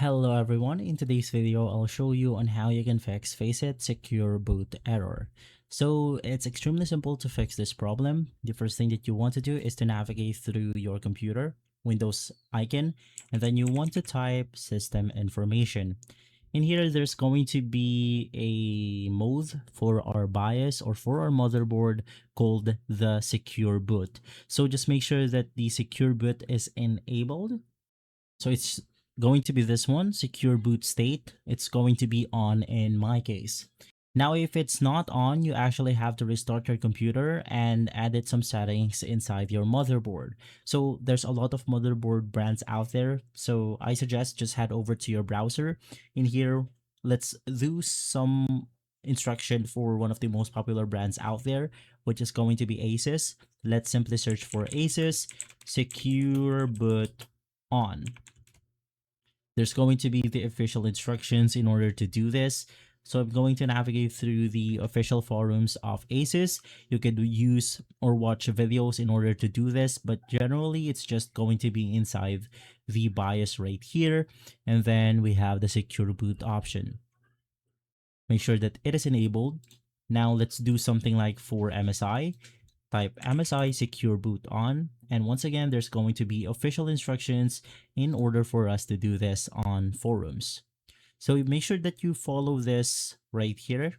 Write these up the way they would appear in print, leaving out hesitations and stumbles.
Hello everyone, in today's video I'll show you on how you can fix Faceit secure boot error. So it's extremely simple to fix this problem. The first thing that you want to do is to navigate through your computer, Windows icon, and then you want to type system information. In here there's going to be a mode for our BIOS or for our motherboard called the secure boot. So just make sure that the secure boot is enabled. So it's going to be this one, secure boot state. It's going to be on in my case. Now, if it's not on, you actually have to restart your computer and edit some settings inside your motherboard. So there's a lot of motherboard brands out there. So I suggest just head over to your browser. In here, let's do some instruction for one of the most popular brands out there, which is going to be Asus. Let's simply search for Asus secure boot on. There's going to be the official instructions in order to do this. So I'm going to navigate through the official forums of Asus. You could use or watch videos in order to do this, but generally it's just going to be inside the BIOS right here. And then we have the secure boot option. Make sure that it is enabled. Now let's do something like for MSI. Type MSI secure boot on, and once again there's going to be official instructions in order for us to do this on forums. So make sure that you follow this right here,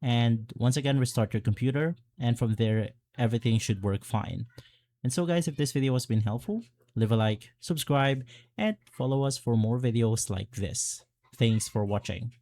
and once again restart your computer, and from there everything should work fine. And so guys, if this video has been helpful, leave a like, subscribe, and follow us for more videos like this. Thanks for watching.